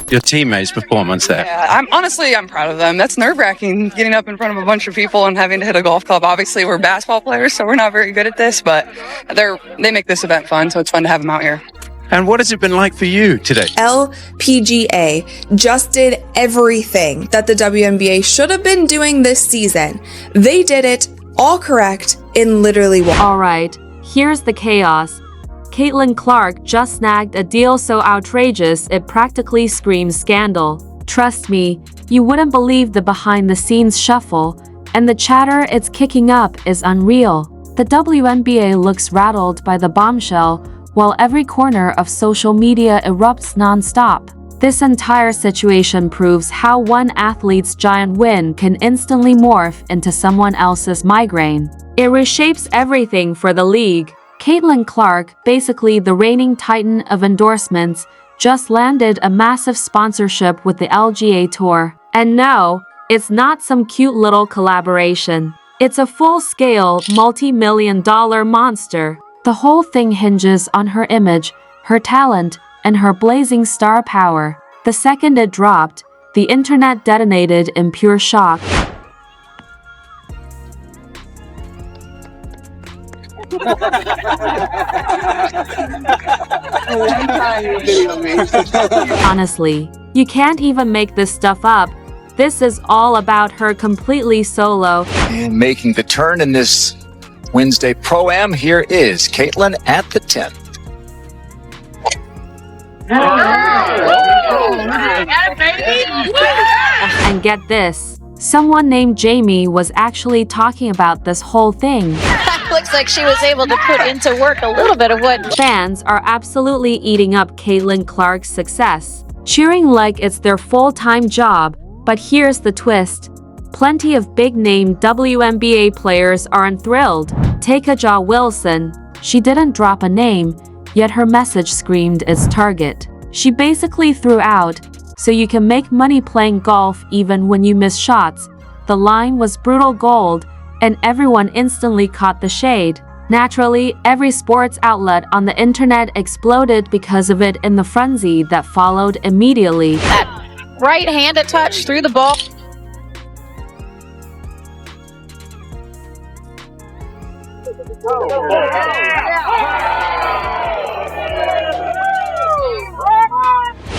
your teammates' performance there? Yeah, I'm proud of them. That's nerve-wracking, getting up in front of a bunch of people and having to hit a golf club. Obviously, we're basketball players, so we're not very good at this, but they make this event fun, so it's fun to have them out here. And what has it been like for you today? LPGA just did everything that the WNBA should have been doing this season. They did it all correct in literally one. All right, here's the chaos. Caitlin Clark just snagged a deal so outrageous it practically screams scandal. Trust me, you wouldn't believe the behind-the-scenes shuffle, and the chatter it's kicking up is unreal. The WNBA looks rattled by the bombshell, while every corner of social media erupts non-stop. This entire situation proves how one athlete's giant win can instantly morph into someone else's migraine. It reshapes everything for the league. Caitlin Clark, basically the reigning titan of endorsements, just landed a massive sponsorship with the LPGA Tour. And no, it's not some cute little collaboration. It's a full-scale, multi-million-dollar monster. The whole thing hinges on her image, her talent, and her blazing star power. The second it dropped, the internet detonated in pure shock. Honestly, you can't even make this stuff up. This is all about her completely solo. And making the turn in this Wednesday Pro-Am, here is Caitlin at the 10. And get this, someone named Jamie was actually talking about this whole thing. Looks like she was able to put into work a little bit of what Fans are absolutely eating up Caitlin Clark's success, cheering like it's their full-time job. But here's the twist. Plenty of big-name WNBA players aren't thrilled. Take A'ja Wilson. She didn't drop a name, yet her message screamed its target. She basically threw out, "So you can make money playing golf even when you miss shots." The line was brutal gold, and everyone instantly caught the shade. Naturally, every sports outlet on the internet exploded because of it in the frenzy that followed immediately. that right-handed touch through the ball.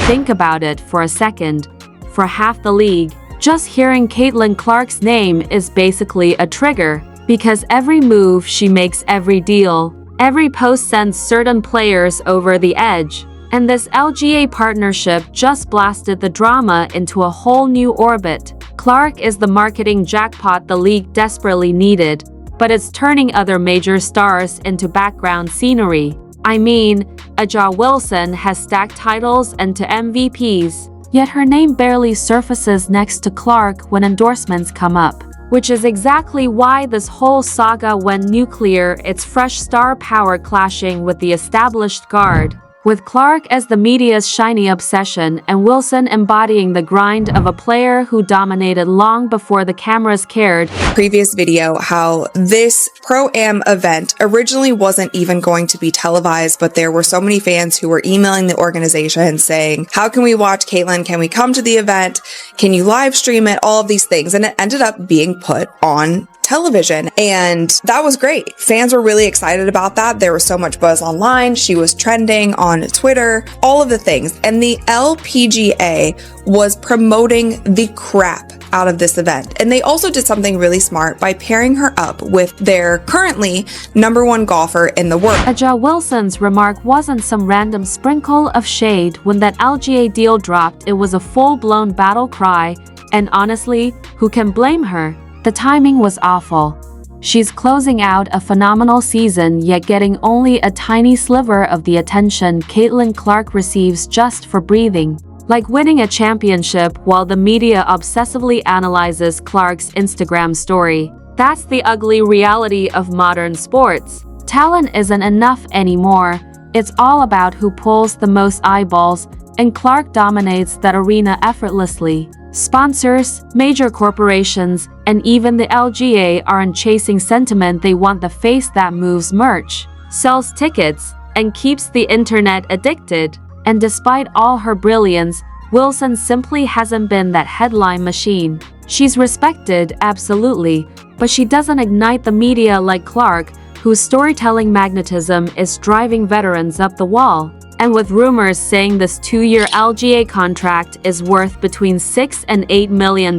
Think about it for a second. For half the league, just hearing Caitlin Clark's name is basically a trigger, because every move she makes, every deal, every post sends certain players over the edge. And this LPGA partnership just blasted the drama into a whole new orbit. Clark is the marketing jackpot the league desperately needed, but it's turning other major stars into background scenery. I mean, A'ja Wilson has stacked titles and to MVPs, yet her name barely surfaces next to Clark when endorsements come up. Which is exactly why this whole saga went nuclear, its fresh star power clashing with the established guard. With Clark as the media's shiny obsession and Wilson embodying the grind of a player who dominated long before the cameras cared. Previous video how this Pro-Am event originally wasn't even going to be televised, but there were so many fans who were emailing the organization saying, "How can we watch Caitlin? Can we come to the event? Can you live stream it?" All of these things. And it ended up being put on television, and that was great. Fans were really excited about that. There was so much buzz online. She was trending on Twitter, all of the things. And the LPGA was promoting the crap out of this event. And they also did something really smart by pairing her up with their currently #1 golfer in the world. A'ja Wilson's remark wasn't some random sprinkle of shade. When that LPGA deal dropped, it was a full-blown battle cry. And honestly, who can blame her? The timing was awful. She's closing out a phenomenal season, yet getting only a tiny sliver of the attention Caitlin Clark receives just for breathing. Like winning a championship while the media obsessively analyzes Clark's Instagram story. That's the ugly reality of modern sports. Talent isn't enough anymore. It's all about who pulls the most eyeballs, and Clark dominates that arena effortlessly. Sponsors, major corporations, and even the LPGA aren't chasing sentiment. They want the face that moves merch, sells tickets, and keeps the internet addicted. And despite all her brilliance, Wilson simply hasn't been that headline machine. She's respected, absolutely, but she doesn't ignite the media like Clark, whose storytelling magnetism is driving veterans up the wall. And with rumors saying this 2-year LGA contract is worth between $6 and $8 million,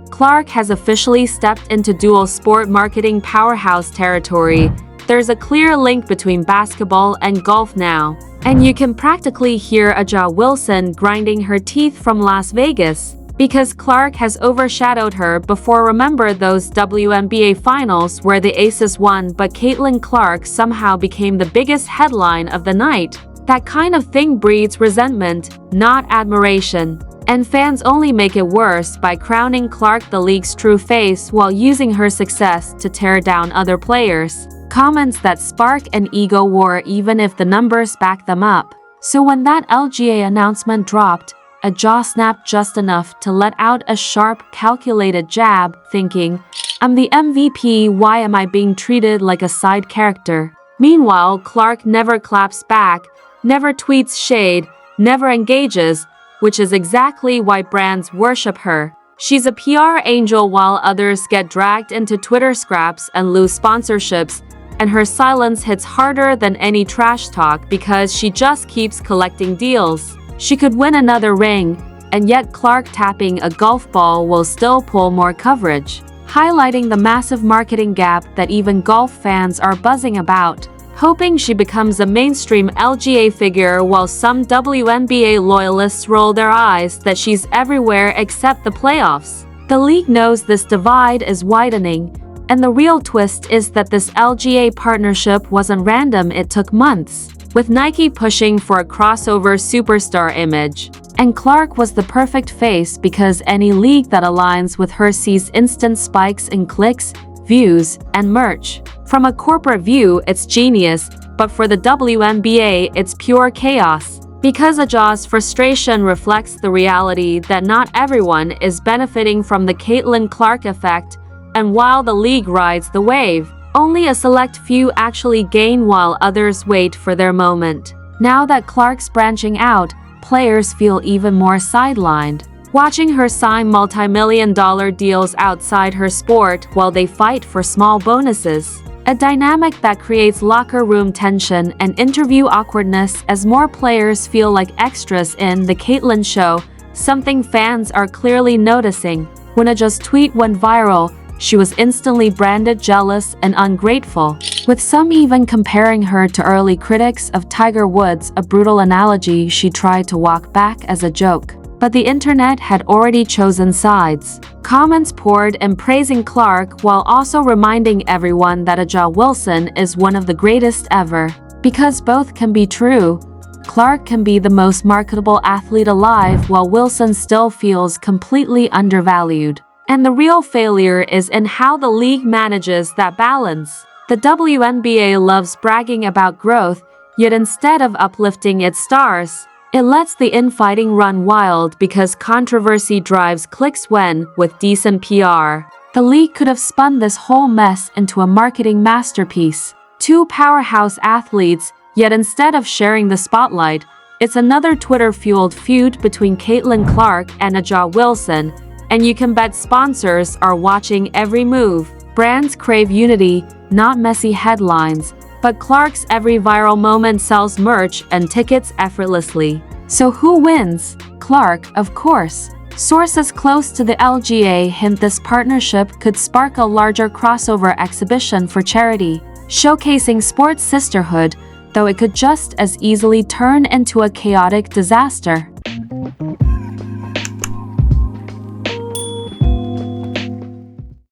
Clark has officially stepped into dual sport marketing powerhouse territory. There's a clear link between basketball and golf now. And you can practically hear A'ja Wilson grinding her teeth from Las Vegas, because Clark has overshadowed her before. Remember those WNBA finals where the Aces won but Caitlin Clark somehow became the biggest headline of the night? That kind of thing breeds resentment, not admiration. And fans only make it worse by crowning Clark the league's true face while using her success to tear down other players. Comments that spark an ego war even if the numbers back them up. So when that LGA announcement dropped, A'ja snapped just enough to let out a sharp, calculated jab, thinking, "I'm the MVP, why am I being treated like a side character?" Meanwhile, Clark never claps back, never tweets shade, never engages, which is exactly why brands worship her. She's a PR angel while others get dragged into Twitter scraps and lose sponsorships, and her silence hits harder than any trash talk because she just keeps collecting deals. She could win another ring, and yet Clark tapping a golf ball will still pull more coverage, highlighting the massive marketing gap that even golf fans are buzzing about, hoping she becomes a mainstream LGA figure while some WNBA loyalists roll their eyes that she's everywhere except the playoffs. The league knows this divide is widening, and the real twist is that this LGA partnership wasn't random. It took months, with Nike pushing for a crossover superstar image. And Clark was the perfect face because any league that aligns with her sees instant spikes in clicks, views, and merch. From a corporate view, it's genius, but for the WNBA, it's pure chaos. Because A'ja's frustration reflects the reality that not everyone is benefiting from the Caitlin Clark effect, and while the league rides the wave, only a select few actually gain while others wait for their moment. Now that Clark's branching out, players feel even more sidelined, watching her sign multi-million-dollar deals outside her sport while they fight for small bonuses. A dynamic that creates locker room tension and interview awkwardness as more players feel like extras in the Caitlin show, something fans are clearly noticing. When A'ja's tweet went viral, she was instantly branded jealous and ungrateful, with some even comparing her to early critics of Tiger Woods, a brutal analogy she tried to walk back as a joke. But the internet had already chosen sides. Comments poured in praising Clark while also reminding everyone that A'ja Wilson is one of the greatest ever. Because both can be true. Clark can be the most marketable athlete alive while Wilson still feels completely undervalued. And the real failure is in how the league manages that balance. The WNBA loves bragging about growth, yet instead of uplifting its stars, it lets the infighting run wild because controversy drives clicks when, with decent PR, the league could have spun this whole mess into a marketing masterpiece. Two powerhouse athletes, yet instead of sharing the spotlight, it's another Twitter-fueled feud between Caitlin Clark and A'ja Wilson, and you can bet sponsors are watching every move. Brands crave unity, not messy headlines, but Clark's every viral moment sells merch and tickets effortlessly. So who wins? Clark, of course. Sources close to the LGA hint this partnership could spark a larger crossover exhibition for charity, showcasing sports sisterhood, though it could just as easily turn into a chaotic disaster.